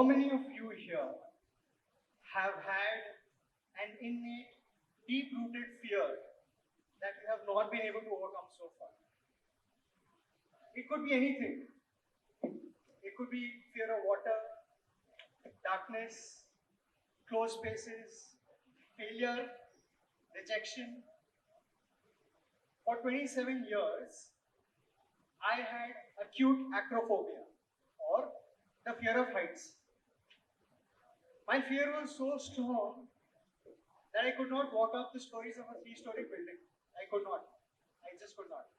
How many of you here have had an innate, deep-rooted fear that you have not been able to overcome so far? It could be anything. It could be fear of water, darkness, closed spaces, failure, rejection. For 27 years, I had acute acrophobia, or the fear of heights. My fear was so strong that I could not walk up the stories of a 3-story building. I could not. I just could not.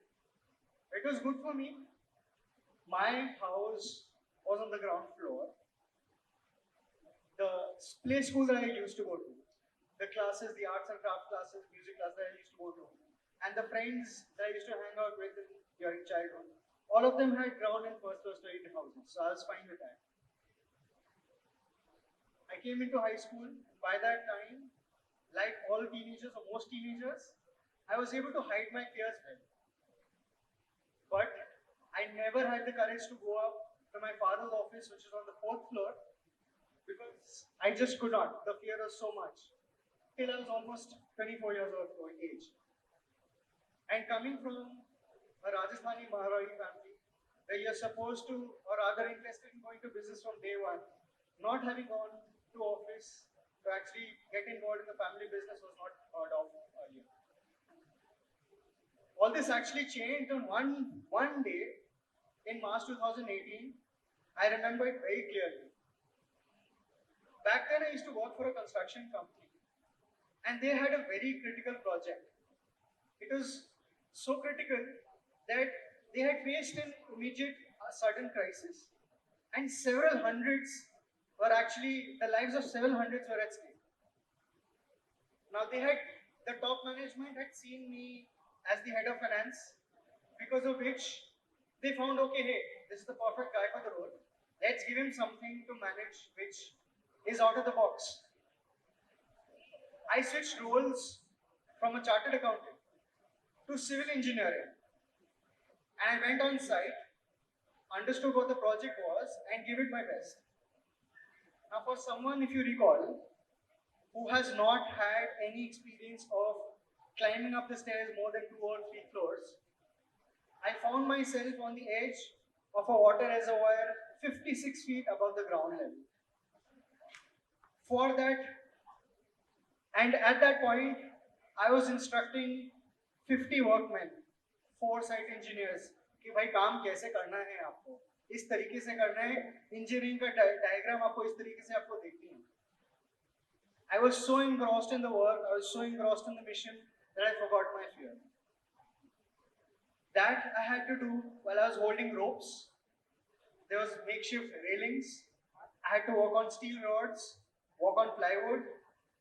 It was good for me. My house was on the ground floor. The play school that I used to go to, the classes, the arts and craft classes, music classes that I used to go to, and the friends that I used to hang out with during childhood, all of them had ground and first floor story houses, so I was fine with that. I came into high school, and by that time, like all teenagers or most teenagers, I was able to hide my fears well. But I never had the courage to go up to my father's office, which is on the 4th floor, because I just could not. The fear was so much. Till I was almost 24 years of age. And coming from a Rajasthani Maharwari family, where you're supposed to, or rather interested in going to business from day one, not having gone to office to actually get involved in the family business was not heard of earlier. All this actually changed on one day in March 2018. I remember it very clearly. Back then, I used to work for a construction company, and they had a very critical project. It was so critical that they had faced an immediate sudden crisis, and several hundreds were actually, the lives of several hundreds were at stake. Now the top management had seen me as the head of finance, because of which they found, okay, hey, this is the perfect guy for the role. Let's give him something to manage which is out of the box. I switched roles from a chartered accountant to civil engineering. And I went on site, understood what the project was, and gave it my best. Now, for someone, if you recall, who has not had any experience of climbing up the stairs more than 2 or 3 floors, I found myself on the edge of a water reservoir 56 feet above the ground level. For that, and at that point, I was instructing 50 workmen, 4 site engineers, कि भाई काम कैसे करना है आपको, इस तरीके से करना है, इंजीनियरिंग का डायग्राम आपको इस तरीके से आपको देखनी है. I was so engrossed in the work, I was so engrossed in the mission that I forgot my fear. That I had to do while I was holding ropes. There was makeshift railings. I had to walk on steel rods, walk on plywood,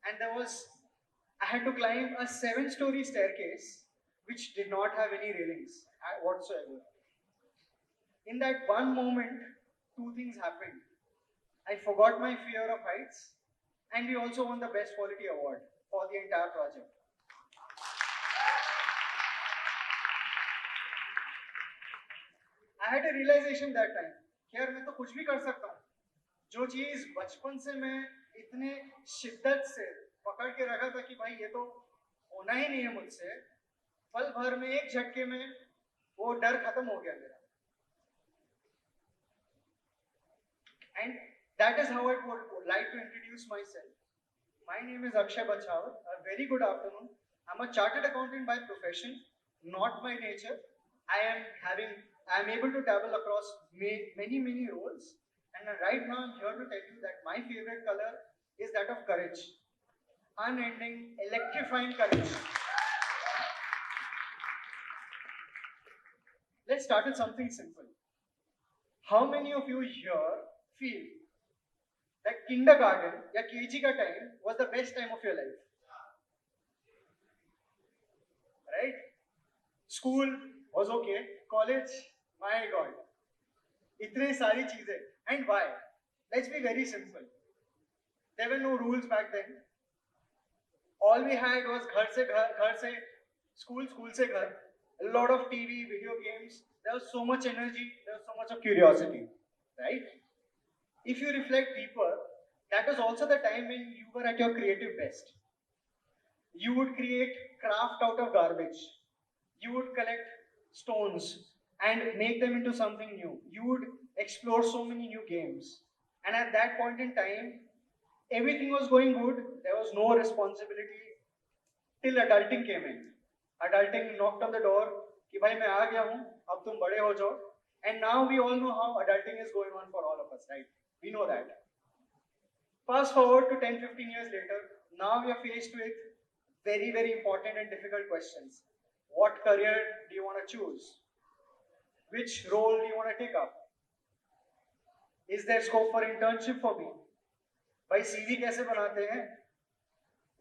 and I had to climb a 7-story staircase which did not have any railings whatsoever. In that one moment, 2 things happened. I forgot my fear of heights, and we also won the Best Quality Award for the entire project. I had a realization that time कि यार मैं तो कुछ भी कर सकता हूँ. जो चीज बचपन से मैं इतने शिद्दत से पकड़ के रखा था कि भाई ये तो होना ही नहीं है मुझसे, पल भर में एक झटके में वो डर खत्म हो गया मेरा. And that is how I would like to introduce myself. My name is Akshay Bachhawat. A very good afternoon. I'm a chartered accountant by profession, not by nature. I am able to dabble across many roles. And right now I'm here to tell you that my favorite color is that of courage. Unending, electrifying courage. Let's start with something simple. How many of you here feel that kindergarten or KG ka time was the best time of your life? Right? School was okay. College, my God. Itne sari cheezein. And why? Let's be very simple. There were no rules back then. All we had was ghar se, school se ghar. A lot of TV, video games. There was so much energy. There was so much of curiosity. Right? If you reflect deeper, that was also the time when you were at your creative best. You would create craft out of garbage. You would collect stones and make them into something new. You would explore so many new games. And at that point in time, everything was going good. There was no responsibility till adulting came in. Adulting knocked on the door कि भाई मैं आ गया हूँ, अब तुम बड़े हो जाओ. And now we all know how adulting is going on for all of us, right? We know that. Fast forward to 10, 15 years later, now we are faced with very, very important and difficult questions. What career do you want to choose? Which role do you want to take up? Is there scope for internship for me? भाई CV कैसे बनाते हैं?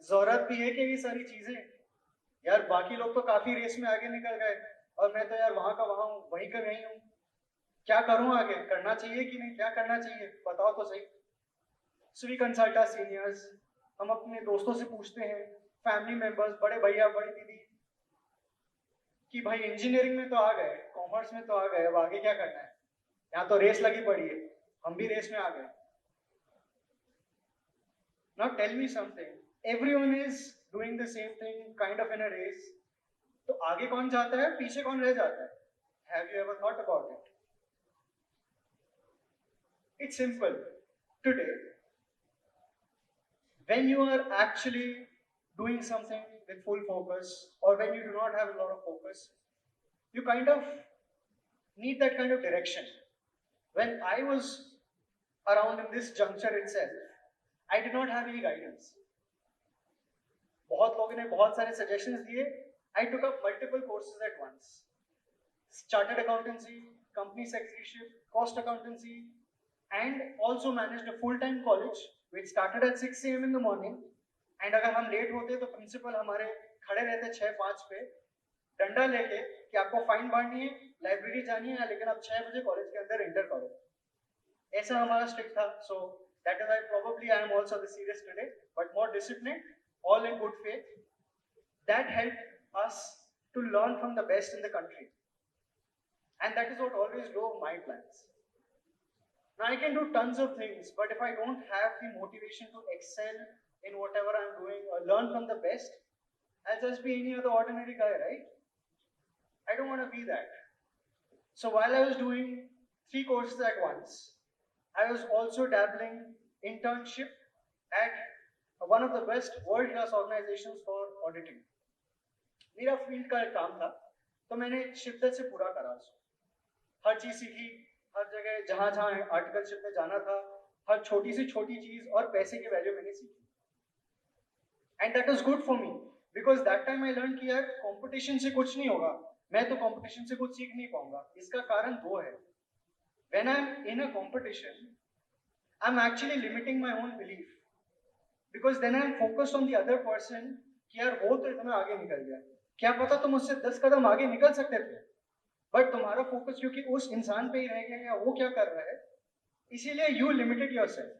जरूरत भी है कि ये सारी चीजें यार बाकी लोग तो काफी रेस में आगे निकल गए और मैं तो यार वहां का वहां हूँ वहीं का वहीं हूँ. क्या करूँ आगे? करना चाहिए कि नहीं? क्या करना चाहिए बताओ तो सही. So we consult our seniors. हम अपने दोस्तों से पूछते हैं, फैमिली मेंबर्स, बड़े भैया बड़ी दीदी कि भाई इंजीनियरिंग में तो आ गए, कॉमर्स में तो आ गए, अब आगे क्या करना है? यहाँ तो रेस लगी पड़ी है, हम भी रेस में आ गए. Now tell me something. Everyone is doing the same thing, kind of in a race. तो आगे कौन जाता है, पीछे कौन रह जाता है? Have you ever thought about it? It's simple. Today, when you are actually doing something with full focus, or when you do not have a lot of focus, you kind of need that kind of direction. When I was around in this juncture itself, I did not have any guidance. बहुत लोगों ने बहुत सारे suggestions दिए. I took up multiple courses at once. Chartered accountancy, company secretaryship, cost accountancy, and also managed a full-time college which started at 6 a.m. in the morning. And अगर हम late होते तो प्रिंसिपल हमारे खड़े रहते 6-5 पे डंडा लेके कि आपको फाइन भरनी है, लाइब्रेरी जानी है, लेकिन आप 6 बजे कॉलेज के अंदर एंटर करो. ऐसा हमारा स्ट्रिक्ट था. So that is why probably I am also the serious today, but more disciplined, all in good faith. That helped us to learn from the best in the country. And that is what always drove my plans. Now I can do tons of things, but if I don't have the motivation to excel in whatever I'm doing or learn from the best, I'll just be any other ordinary guy, right? I don't want to be that. So while I was doing 3 courses at once, I was also dabbling internship at one of the best world-class organizations for auditing. मेरा field का काम था, तो मैंने शिद्दत से पूरा करा. हर चीज सीखी, हर जगह जहां जहां आर्टिकलशिप में जाना था, हर छोटी से छोटी चीज और पैसे की वैल्यू मैंने सीखी. And that was good for me because that time I learn कि यार कंपटीशन से कुछ नहीं होगा, मैं तो कंपटीशन से कुछ सीख नहीं पाऊंगा. इसका कारण 2 है. When I am in a competition, I am actually limiting my own belief because then I am focused on the other person कि यार वो तो इतना आगे निकल गया, क्या पता तुम उससे 10 कदम आगे निकल सकते थे, बट तुम्हारा फोकस क्योंकि उस इंसान पे ही रह गया या वो क्या कर रहा है, इसीलिए you limited yourself.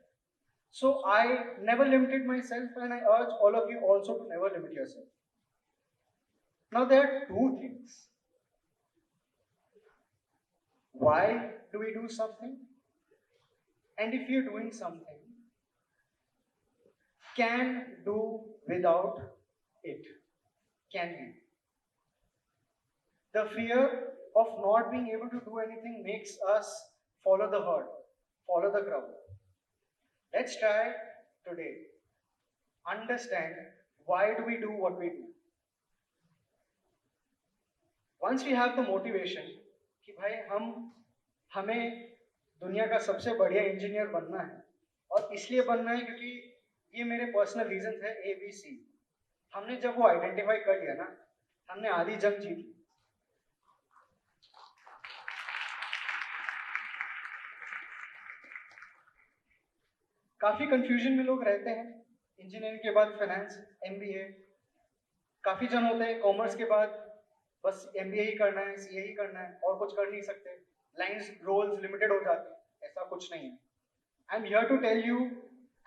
So I never limited my self and I urge all of you also to never limit yourself. Now there are 2 things. Why do we do something? And if you're doing something, can do without it. Can we? The fear of not being able to do anything makes us follow the herd, follow the crowd. Let's try today. Understand why do we do what we do. Once we have the motivation कि भाई हमें दुनिया का सबसे बढ़िया engineer बनना है और इसलिए बनना है क्योंकि ये मेरे पर्सनल रीजन है ABC. हमने जब वो आइडेंटिफाई कर लिया ना, हमने आधी जंग जीती. काफी कंफ्यूजन में लोग रहते हैं. इंजीनियरिंग के बाद फाइनेंस, MBA. काफी जन होते हैं कॉमर्स के बाद बस MBA ही करना है, CA ही करना है और कुछ कर नहीं सकते. लाइन्स रोल्स लिमिटेड हो जाते हैं. ऐसा कुछ नहीं है. I am here to tell you,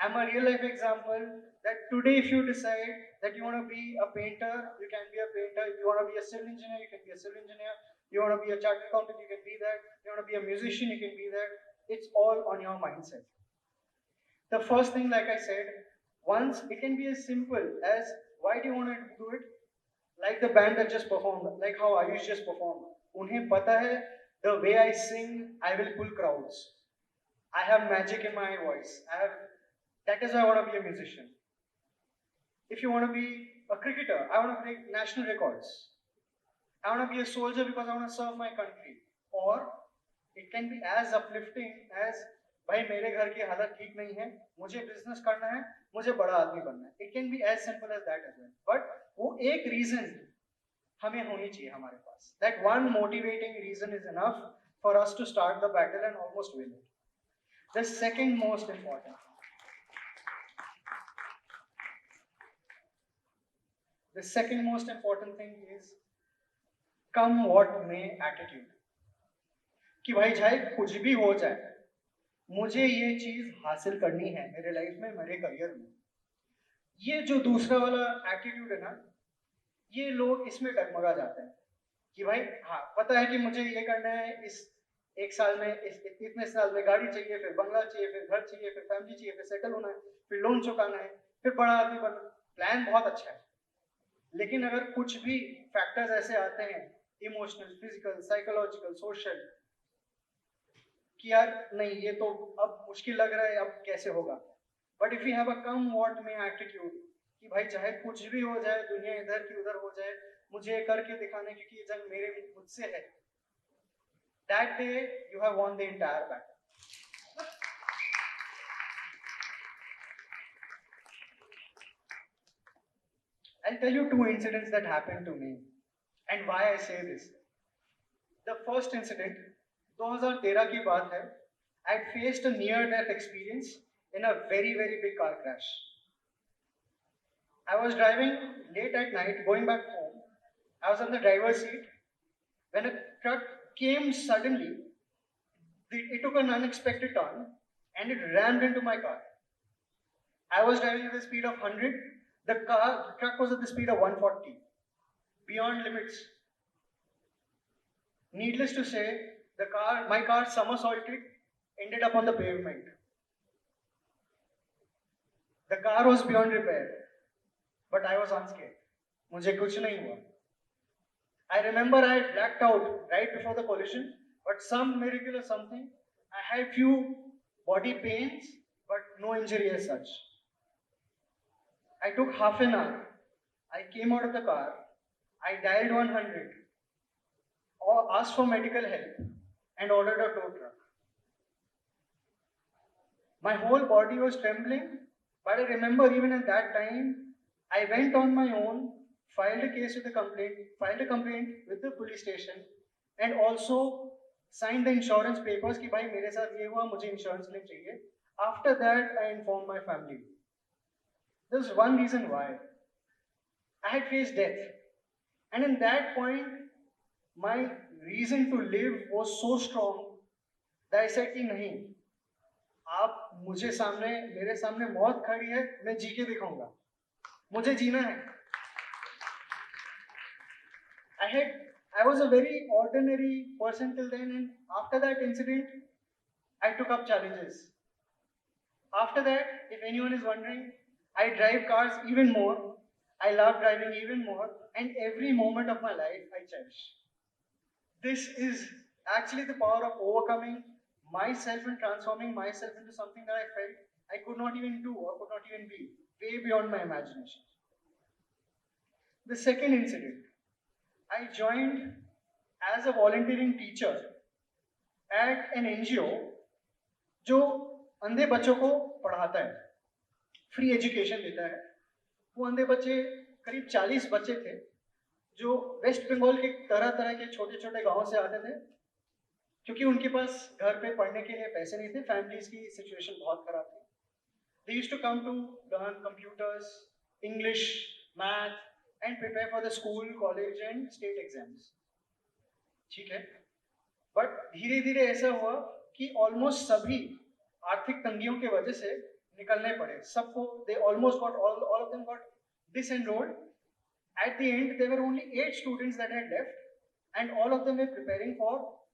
I am a real life example that today if you decide that you want to be a painter, you can be a painter. If you want to be a civil engineer, you can be a civil engineer. You want to be a chartered accountant, you can be that. You want to be a musician, you can be that. It's all on your mindset. The first thing, like I said, once it can be as simple as why do you want to do it? Like the band that just performed, like how Ayush just performed. उन्हें पता है the way I sing, I will pull crowds. I have magic in my voice. That is why I want to be a musician. If you want to be a cricketer, I want to break national records. I want to be a soldier because I want to serve my country. Or it can be as uplifting as भाई मेरे घर की हालत ठीक नहीं है, मुझे business करना है, मुझे बड़ा आदमी बनना है. It can be as simple as that as well. But वो एक reason हमें होनी चाहिए हमारे पास. That one motivating reason is enough for us to start the battle and almost win it. The second most important. The second most important thing is come what may attitude. कि भाई चाहे कुछ भी हो जाए, मुझे ये चीज हासिल करनी है मेरे लाइफ में, मेरे करियर में. ये जो दूसरा वाला एटीट्यूड है ना, ये लोग इसमें डगमगा जाते हैं कि भाई हाँ पता है कि मुझे ये करना है, इस एक साल में, इतने साल में गाड़ी चाहिए, फिर बंगला चाहिए, फिर घर चाहिए, फिर फैमिली चाहिए, फिर सेटल होना है, फिर लोन चुकाना है, फिर बड़ा आदमी बनना. प्लान बहुत अच्छा है, लेकिन अगर कुछ भी फैक्टर्स ऐसे आते हैं, इमोशनल, फिजिकल, साइकोलॉजिकल, सोशल, कि यार नहीं ये तो अब मुश्किल लग रहा है, अब कैसे होगा. But if you have a come what may attitude कि भाई चाहे कुछ भी हो जाए, दुनिया इधर की उधर हो जाए, मुझे करके दिखाने क्योंकि ये जंग मेरे मुझसे है, that day you have won the entire battle. I'll tell you two incidents that happened to me and why I say this. The first incident 2013 की बात है. I had faced a near-death experience in a very big car crash. I was driving late at night, going back home. I was on the driver's seat when a truck came suddenly. It took an unexpected turn and it rammed into my car. I was driving at the speed of 100. The truck was at the speed of 140, beyond limits. Needless to say, my car somersaulted, ended up on the pavement. The car was beyond repair, but I was unscathed. मुझे कुछ नहीं हुआ. I remember I had blacked out right before the collision, but some miracle or something, I had few body pains, but no injury as such. I took half an hour. I came out of the car. I dialed 100, or asked for medical help, and ordered a tow truck. My whole body was trembling, but I remember even at that time, I went on my own, filed a complaint with the police station, and also signed the insurance papers कि भाई मेरे साथ ये हुआ, मुझे insurance claim चाहिए. After that, I informed my family. There's one reason why. I had faced death. And in that point, my reason to live was so strong that I said कि नहीं, आप मेरे सामने मौत खड़ी है, मैं जी के दिखाऊंगा, मुझे जीना है. I was a very ordinary person till then, and after that incident, I took up challenges. After that, if anyone is wondering, I drive cars even more. I love driving even more, and every moment of my life I cherish. This is actually the power of overcoming myself and transforming myself into something that I felt I could not even do or could not even be, way beyond my imagination. The second incident, I joined as a volunteering teacher at an NGO जो अंधे बच्चों को पढ़ाता है, free education देता है. वो अंधे बच्चे करीब 40 बच्चे थे जो वेस्ट बंगाल के तरह के छोटे छोटे गांवों से आते थे, क्योंकि उनके पास घर पे पढ़ने के लिए पैसे नहीं थे, फैमिलीज की सिचुएशन बहुत खराब थी. They used to come to learn computers, English, math and prepare for the school, college and state exams. ठीक है, बट धीरे धीरे ऐसा हुआ कि ऑलमोस्ट सभी आर्थिक तंगियों के वजह से निकलने पड़े सबको. They almost got all of them got disenrolled. At the end, there were only 8 students that had left, and all of them were preparing for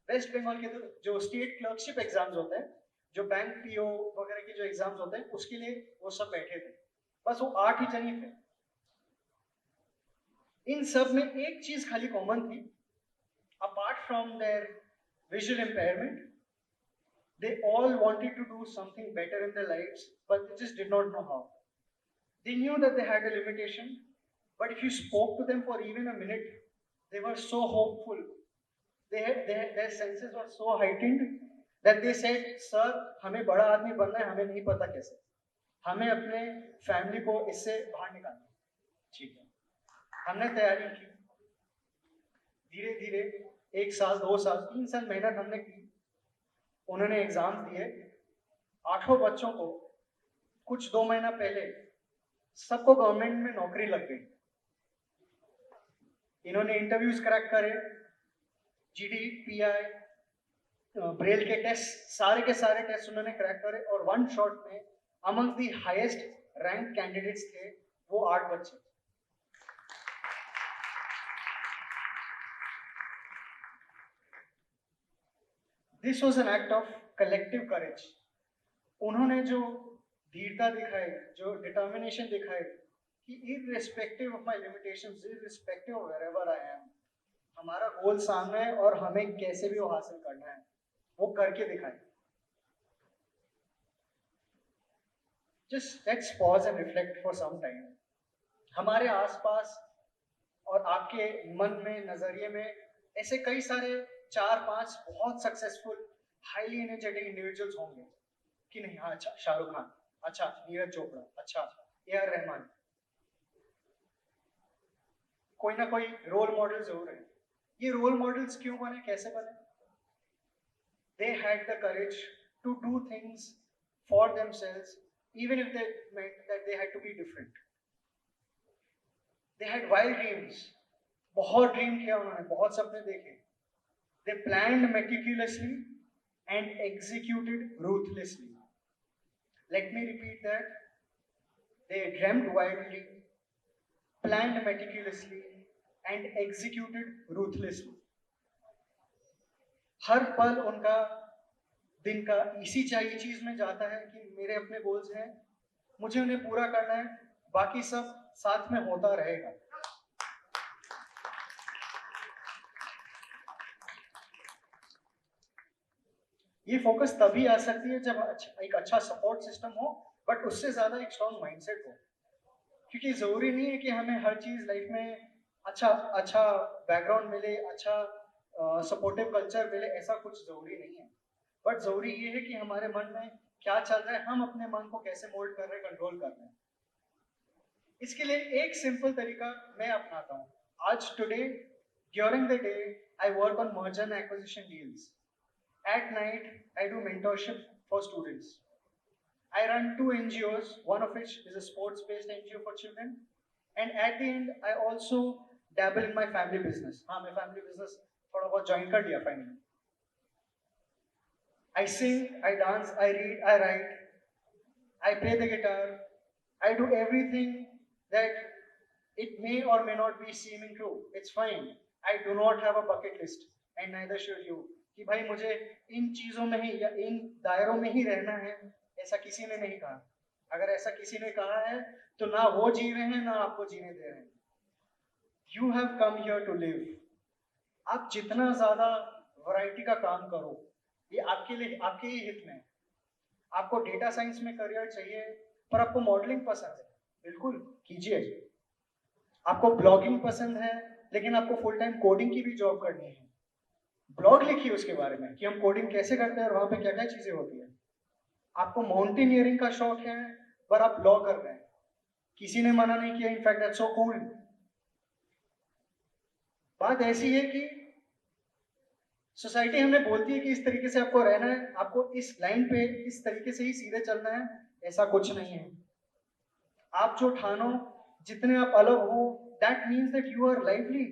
West Bengal के जो state clerkship exams होते हैं, जो बैंक पीओ वगैरह के जो exams होते हैं उसके लिए वो सब बैठे थे, बस वो 8 ही जन ही थे। इन सब में एक चीज खाली कॉमन थी, apart from their visual impairment, they all wanted to do something better in their lives, but they just did not know how. They knew that they had a limitation, but if you spoke to them for even a minute, they were so hopeful. Their senses were so heightened that they said, "Sir, हमें बड़ा आदमी बनना है, हमें नहीं पता कैसे, हमें अपने फैमिली को इससे बाहर निकालना है।" ठीक है, हमने तैयारी की, धीरे धीरे 1 साल 2 साल 3 साल मेहनत हमने की। उन्होंने एग्जाम दिए, 8 बच्चों को कुछ 2 महीना पहले सबको गवर्नमेंट में नौकरी लग गई। इन्होंने इंटरव्यूज क्रैक करे, जीडी, पीआई, ब्रेल के टेस्ट, सारे के सारे टेस्ट उन्होंने क्रैक करे, और 1 शॉट में among the highest rank candidates थे वो 8 बच्चे। This was an act of collective courage. उन्होंने जो धीरता दिखाई, जो डिटर्मिनेशन दिखाई कि irrespective of my limitations, irrespective of wherever I am, हमारा गोल सामने है और हमें कैसे भी वो हासिल करना है, वो करके दिखाए। Just let's pause and reflect for some time. हमारे आसपास और आपके मन में, नजरिए में ऐसे कई सारे 4-5 बहुत सक्सेसफुल, हाईली एनर्जेटिक इंडिविजुअल्स होंगे कि नहीं? हाँ, अच्छा शाहरुख खान, अच्छा नीरज चोपड़ा, अच्छा ए.आर. रहमान, कोई ना कोई रोल मॉडल जरूर है। ये रोल मॉडल्स क्यों बने, कैसे बने? They had the courage to do things for themselves, even if they meant that they had to be different. They had wild dreams. बहुत ड्रीम किया उन्होंने, बहुत सपने देखे। They planned meticulously and executed ruthlessly. Let me repeat that. They dreamt wildly, planned meticulously and executed ruthlessly. हर पल उनका दिन का इसी चाहिए चीज में जाता है कि मेरे अपने गोल्स हैं, मुझे उन्हें पूरा करना है, बाकी सब साथ में होता रहेगा। ये फोकस तभी आ सकती है जब एक अच्छा सपोर्ट सिस्टम हो, बट उससे ज्यादा एक स्ट्रॉन्ग माइंडसेट हो। क्योंकि जरूरी नहीं है कि हमें हर चीज लाइफ में अच्छा बैकग्राउंड मिले, अच्छा सपोर्टिव कल्चर मिले, ऐसा कुछ जरूरी नहीं है। बट जरूरी ये है कि हमारे मन में क्या चल रहा है, हम अपने मन को कैसे मोल्ड कर रहे हैं, कंट्रोल कर रहे हैं। इसके लिए एक सिंपल तरीका मैं अपनाता हूँ। आज today during the day I work on merger and acquisition deals. At night, I do mentorship for students. I run 2 NGOs, one of which is a sports-based NGO for children. And at the end, I also dabble in my family business. हाँ, मैं family business थोड़ा बहुत join कर लिया finally. I sing, I dance, I read, I write, I play the guitar. I do everything that it may or may not be seeming true. It's fine. I do not have a bucket list, and neither should you. कि भाई मुझे इन चीजों में ही या इन दायरों में ही रहना है, ऐसा किसी ने नहीं कहा। अगर ऐसा किसी ने कहा है तो ना वो जी रहे हैं, ना आपको जीने दे रहे हैं। You have come here to live. आप जितना ज्यादा वैरायटी का काम करो, ये आपके लिए, आपके ही हित में। आपको डेटा साइंस में करियर चाहिए पर आपको मॉडलिंग पसंद है, बिल्कुल कीजिए। आपको ब्लॉगिंग पसंद है लेकिन आपको फुल टाइम कोडिंग की भी जॉब करनी है, ब्लॉग लिखिए उसके बारे में कि हम कोडिंग कैसे करते हैं और वहां पे क्या क्या चीजें होती है। आपको माउंटेनियरिंग का शौक है पर आप लॉ कर रहे हैं, किसी ने मना नहीं किया, इनफैक्ट दैट्स सो कूल। बात ऐसी है कि सोसाइटी हमें बोलती है कि इस तरीके से आपको रहना है, आपको इस लाइन पे इस तरीके से ही सीधे चलना है, ऐसा कुछ नहीं है। आप जो ठानो, जितने आप अलग हो, that means that you are lively,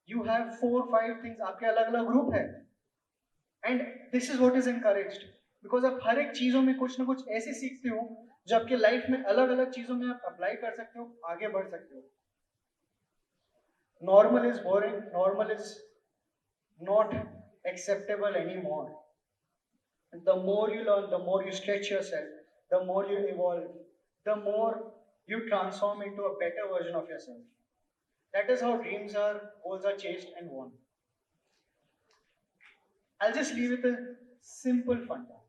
you have 4-5 things, आपके अलग अलग ग्रुप है। And this is what is encouraged, because आप हर एक चीजों में कुछ ना कुछ ऐसे सीखते हो जो आपके लाइफ में अलग अलग चीजों में आप अप्लाई कर सकते हो, आगे बढ़ सकते हो। Normal is boring, normal is not acceptable anymore. The more you learn, the more you stretch yourself, the more you evolve, the more you transform into a better version of yourself. That is how dreams are, goals are chased and won. I'll just leave it a simple funda.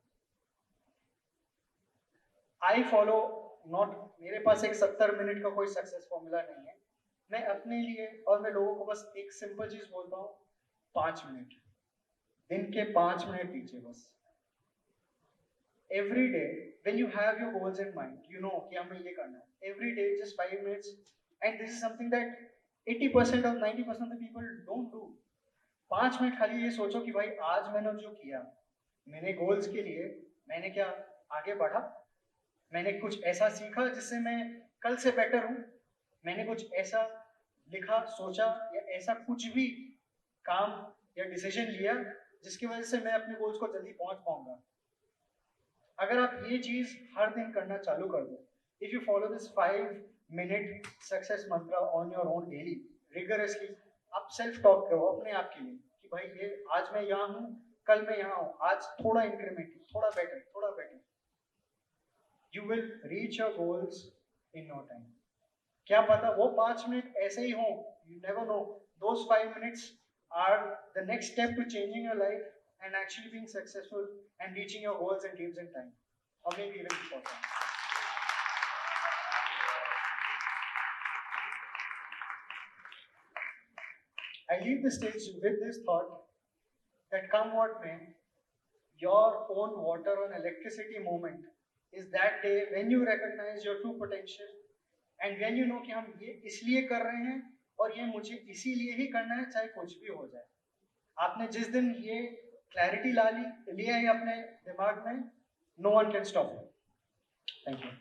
I follow not, मेरे पास एक 70 minute का कोई success formula नहीं है. मैं अपने लिए और मैं लोगों को बस एक सिंपल चीज बोलता हूँ, 5 मिनट, दिन के 5 मिनट दीजिए बस. Every day, when you have your goals in mind, you know कि हमें ये करना है. Every day, just 5 minutes, and this is something that 80% or 90% of the people don't do. 5 minute खाली ये सोचो कि भाई आज मैंने जो किया, मैंने गोल्स के लिए, मैंने क्या आगे बढ़ा, मैंने कुछ ऐसा सीखा जिससे मैं कल से बेटर हूँ, मैंने कुछ ऐसा लिखा, सोचा या ऐसा कुछ भी काम या डिसीजन लिया जिसकी वजह से मैं अपने गोल्स को जल्दी पहुंच पाऊंगा. अगर आप ये चीज हर दिन करना चालू कर दो, if you follow this 5 minute success mantra on your own daily rigorously, आप सेल्फ टॉक करो अपने आप के लिए कि भाई ये आज मैं यहाँ हूँ, कल मैं यहाँ हूँ, आज थोड़ा इंक्रीमेंट, थोड़ा बेटर, थोड़ा better. You will reach your goals in no time. क्या पता वो 5 मिनट ऐसे ही हो, you never know. Those 5 minutes are the next step to changing your life and actually being successful and reaching your goals and dreams in time, or maybe even before time. I leave the stage with this thought that come what may, your own water and electricity moment is that day when you recognize your true potential and when you know कि हम ये इसलिए कर रहे हैं और ये मुझे इसीलिए ही करना है, चाहे कुछ भी हो जाए. आपने जिस दिन ये क्लैरिटी लिया है अपने दिमाग में, no one can stop. Thank you.